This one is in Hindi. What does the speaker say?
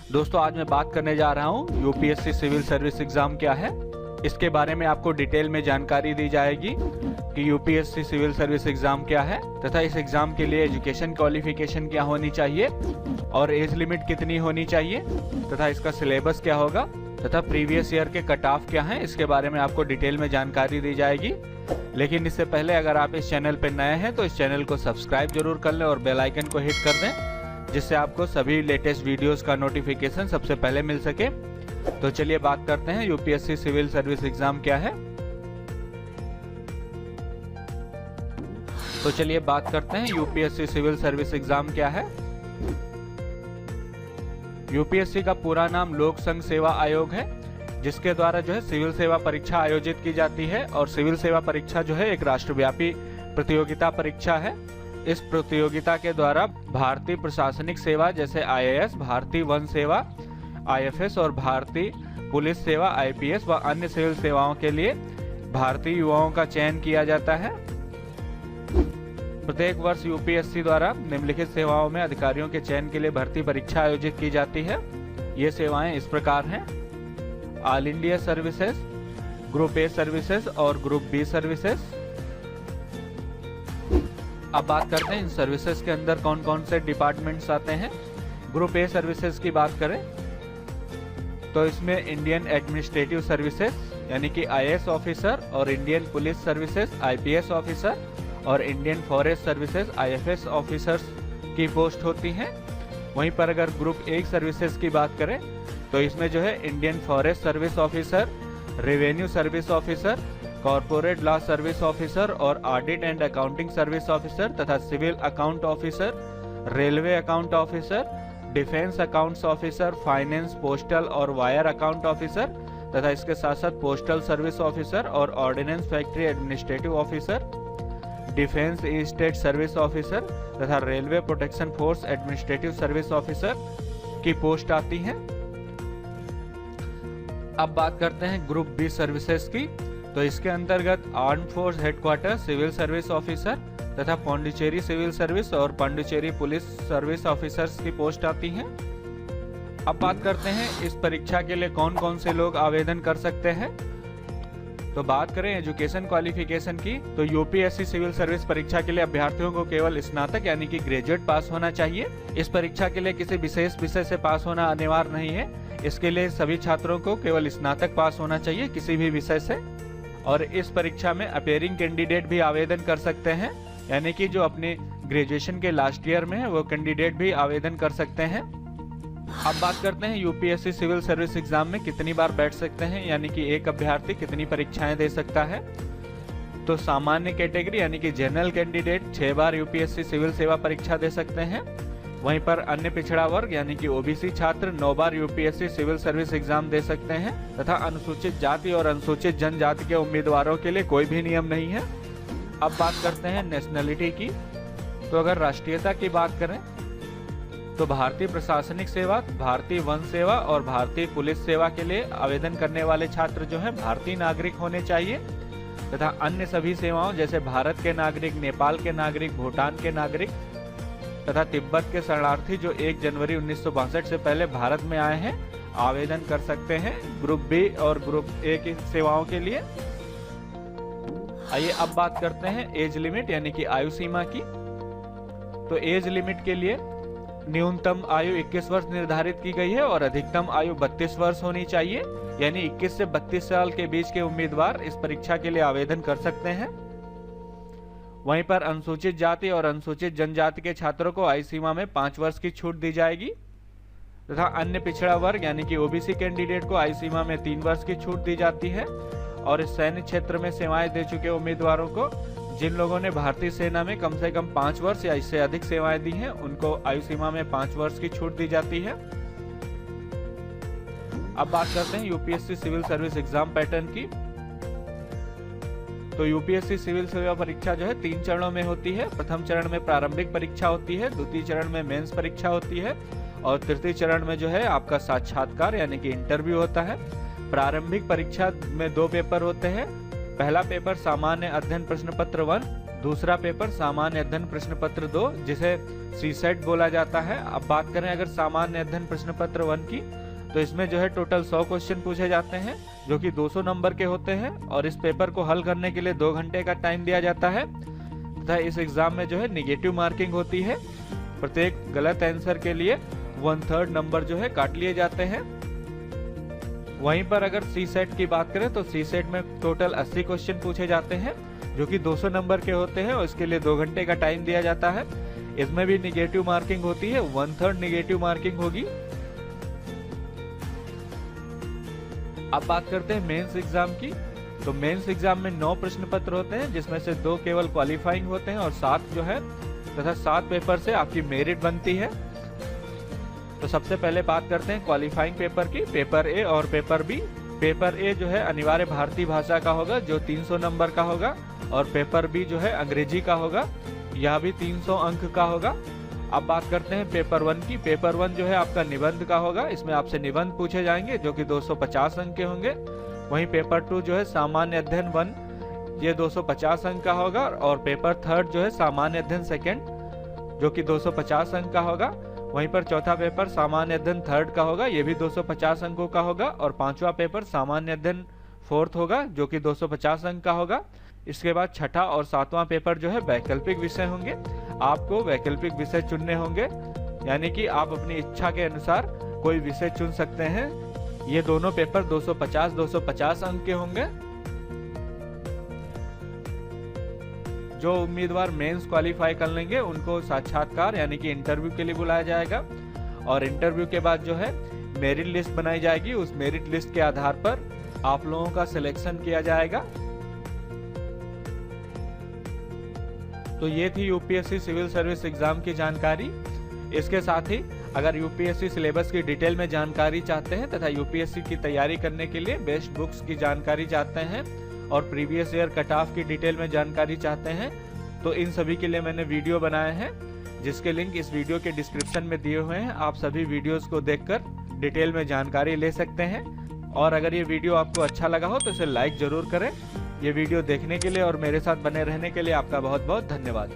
दोस्तों आज मैं बात करने जा रहा हूँ यूपीएससी सिविल सर्विस एग्जाम क्या है। इसके बारे में आपको डिटेल में जानकारी दी जाएगी कि यूपीएससी सिविल सर्विस एग्जाम क्या है तथा इस एग्जाम के लिए एजुकेशन क्वालिफिकेशन क्या होनी चाहिए और एज लिमिट कितनी होनी चाहिए तथा इसका सिलेबस क्या होगा तथा प्रीवियस ईयर के कट ऑफ क्या हैं, इसके बारे में आपको डिटेल में जानकारी दी जाएगी। लेकिन इससे पहले अगर आप इस चैनल पर नए हैं तो इस चैनल को सब्सक्राइब जरूर कर लें और बेल आइकन को हिट कर दें, जिससे आपको सभी लेटेस्ट वीडियोस का नोटिफिकेशन सबसे पहले मिल सके। तो चलिए बात करते हैं यूपीएससी सिविल सर्विस एग्जाम क्या है। तो चलिए बात करते हैं यूपीएससी सिविल सर्विस एग्जाम क्या है। यूपीएससी का पूरा नाम लोक संघ सेवा आयोग है, जिसके द्वारा जो है सिविल सेवा परीक्षा आयोजित की जाती है। और सिविल सेवा परीक्षा जो है एक राष्ट्रव्यापी प्रतियोगिता परीक्षा है। इस प्रतियोगिता के द्वारा भारतीय प्रशासनिक सेवा जैसे आईएएस, भारतीय वन सेवा आईएफएस और भारतीय पुलिस सेवा आईपीएस व अन्य सिविल सेवाओं के लिए भारतीय युवाओं का चयन किया जाता है। प्रत्येक वर्ष यूपीएससी द्वारा निम्नलिखित सेवाओं में अधिकारियों के चयन के लिए भर्ती परीक्षा आयोजित की जाती है। ये सेवाएं इस प्रकार हैं: all India services, group A services और ग्रुप बी सर्विसेज। अब बात करते हैं इन सर्विसेज के अंदर कौन कौन से डिपार्टमेंट्स आते हैं। ग्रुप ए सर्विसेज की बात करें तो इसमें इंडियन एडमिनिस्ट्रेटिव सर्विसेज यानी कि आईएएस ऑफिसर और Indian police services IPS officer और Indian forest services IFS officers की पोस्ट होती हैं। वहीं पर अगर ग्रुप ए सर्विसेज की बात करें तो इसमें जो है Indian forest service officer, revenue service officer, corporate law service officer और audit and accounting service officer तथा civil account officer, railway account officer, defence accounts officer, finance, postal और वायर अकाउंट ऑफिसर तथा इसके साथ साथ पोस्टल सर्विस ऑफिसर और ordnance factory administrative officer, defence state service officer तथा railway protection force administrative service officer की पोस्ट आती हैं। अब बात करते हैं ग्रुप बी सर्विसेज की। तो इसके अंतर्गत arm force headquarter civil service officer तथा पांडिचेरी सिविल सर्विस और पांडिचेरी पुलिस सर्विस ऑफिसर्स की पोस्ट आती हैं। अब बात करते हैं इस परीक्षा के लिए कौन कौन से लोग आवेदन कर सकते हैं। तो बात करें एजुकेशन क्वालिफिकेशन की तो यूपीएससी सिविल सर्विस परीक्षा के लिए अभ्यर्थियों को केवल स्नातक यानी कि ग्रेजुएट पास होना चाहिए। इस परीक्षा के लिए किसी विशेष विषय से पास होना अनिवार्य नहीं है। इसके लिए सभी छात्रों को केवल स्नातक पास होना चाहिए किसी भी विषय से। और इस परीक्षा में अपेयरिंग कैंडिडेट भी आवेदन कर सकते हैं, यानी कि जो अपने ग्रेजुएशन के लास्ट ईयर में है वो कैंडिडेट भी आवेदन कर सकते हैं। अब बात करते हैं यूपीएससी सिविल सर्विस एग्जाम में कितनी बार बैठ सकते हैं, यानी कि एक अभ्यर्थी कितनी परीक्षाएं दे सकता है। तो सामान्य कैटेगरी यानी कि जनरल कैंडिडेट 6 बार यूपीएससी सिविल सेवा परीक्षा दे सकते हैं। वहीं पर अन्य पिछड़ा वर्ग यानी कि ओबीसी छात्र 9 बार यूपीएससी सिविल सर्विस एग्जाम दे सकते हैं तथा अनुसूचित जाति और अनुसूचित जनजाति के उम्मीदवारों के लिए कोई भी नियम नहीं है। अब बात करते हैं नेशनलिटी की। तो अगर राष्ट्रीयता की बात करें तो भारतीय प्रशासनिक सेवा, भारतीय वन सेवा और भारतीय पुलिस सेवा के लिए आवेदन करने वाले छात्र जो है भारतीय नागरिक होने चाहिए तथा अन्य सभी सेवाओं जैसे भारत के नागरिक, नेपाल के नागरिक, भूटान के नागरिक तथा तिब्बत के शरणार्थी जो 1 जनवरी 1962 से पहले भारत में आए हैं आवेदन कर सकते हैं ग्रुप बी और ग्रुप ए की सेवाओं के लिए। आइए अब बात करते हैं एज लिमिट यानी कि आयु सीमा की। तो एज लिमिट के लिए न्यूनतम आयु 21 वर्ष निर्धारित की गई है और अधिकतम आयु 32 वर्ष होनी चाहिए, यानी 21 से 32 साल के बीच के उम्मीदवार इस परीक्षा के लिए आवेदन कर सकते हैं। वहीं पर अनुसूचित जाति और अनुसूचित जनजाति के छात्रों को आयु सीमा में 5 वर्ष की छूट दी जाएगी तथा अन्य पिछड़ा वर्ग यानी कि ओबीसी कैंडिडेट को आयु सीमा में 3 वर्ष की छूट दी जाती है। और इस सैन्य क्षेत्र में सेवाएं दे चुके उम्मीदवारों को, जिन लोगों ने भारतीय सेना में कम से कम 5 वर्ष या इससे अधिक सेवाएं दी हैं, उनको आयु सीमा में 5 वर्ष की छूट दी जाती है। अब बात करते हैं UPSC civil service exam pattern की। तो यूपीएससी सिविल सेवा परीक्षा जो है 3 चरणों में होती है। प्रथम चरण में प्रारंभिक परीक्षा होती है, द्वितीय चरण में मेंस परीक्षा होती है और तृतीय चरण में जो है आपका साक्षात्कार यानी कि इंटरव्यू होता है। प्रारंभिक परीक्षा में 2 पेपर होते हैं। पहला पेपर सामान्य अध्ययन प्रश्न पत्र 1 दूसरा पेपर सामान्य अध्ययन प्रश्न पत्र 2 जिसे सीसेट बोला जाता है। अब बात करें अगर सामान्य अध्ययन प्रश्न पत्र 1 की, तो इसमें जो है टोटल 100 क्वेश्चन पूछे जाते हैं जो कि 200 नंबर के होते हैं और इस पेपर को हल करने के लिए 2 घंटे का टाइम दिया जाता है तथा इस एग्जाम में जो है निगेटिव मार्किंग होती है। प्रत्येक गलत आंसर के लिए 1/3 नंबर जो है काट लिए जाते हैं। वहीं पर अगर सी सेट की बात करें तो सी सेट में टोटल 80 क्वेश्चन पूछे जाते हैं जो कि 200 नंबर के होते हैं और इसके लिए 2 घंटे का टाइम दिया जाता है। इसमें भी निगेटिव मार्किंग होती है, 1/3 निगेटिव मार्किंग होगी। अब बात करते हैं मेंस एग्जाम की। तो मेंस एग्जाम में 9 प्रश्न पत्र होते हैं जिसमें से 2 केवल क्वालिफाइंग होते हैं और 7 जो है तथा 7 पेपर से आपकी मेरिट बनती है। तो सबसे पहले बात करते हैं क्वालिफाइंग पेपर की, पेपर ए और पेपर बी। पेपर ए जो है अनिवार्य भारतीय भाषा का होगा जो 300 नंबर का होगा और पेपर बी जो है अंग्रेजी का होगा, यह भी 300 अंक का होगा। अब बात करते हैं पेपर 1 की। पेपर 1 जो है आपका निबंध का होगा, इसमें आपसे निबंध पूछे जाएंगे जो कि 250 अंक के होंगे। वहीं पेपर 2 जो है सामान्य अध्ययन 1, ये 250 अंक का होगा और पेपर 3 जो है सामान्य अध्ययन 2 जो कि 250 अंक का होगा। वहीं पर चौथा पेपर सामान्य अध्ययन 3 का होगा, ये भी 250 अंकों का होगा और 5वां पेपर सामान्य अध्ययन 4 होगा जो कि 250 अंक का होगा। इसके बाद छठा और 7वां पेपर जो है वैकल्पिक विषय होंगे। आपको वैकल्पिक विषय चुनने होंगे, यानी कि आप अपनी इच्छा के अनुसार कोई विषय चुन सकते हैं। ये दोनों पेपर 250 अंक के होंगे। जो उम्मीदवार मेंस क्वालिफाई कर लेंगे उनको साक्षात्कार यानी कि इंटरव्यू के लिए बुलाया जाएगा और इंटरव्यू के बाद जो है मेरिट लिस्ट बनाई जाएगी। उस मेरिट लिस्ट के आधार पर आप लोगों का सिलेक्शन किया जाएगा। तो ये थी यूपीएससी सिविल सर्विस एग्जाम की जानकारी। इसके साथ ही अगर यूपीएससी सिलेबस की डिटेल में जानकारी चाहते हैं तथा यूपीएससी की तैयारी करने के लिए बेस्ट बुक्स की जानकारी चाहते हैं और प्रीवियस ईयर कट ऑफ की डिटेल में जानकारी चाहते हैं, तो इन सभी के लिए मैंने वीडियो बनाए हैं जिसके लिंक इस वीडियो के डिस्क्रिप्शन में दिए हुए हैं। आप सभी वीडियोस को देखकर डिटेल में जानकारी ले सकते हैं। और अगर ये वीडियो आपको अच्छा लगा हो तो इसे लाइक जरूर करें। ये वीडियो देखने के लिए और मेरे साथ बने रहने के लिए आपका बहुत बहुत धन्यवाद।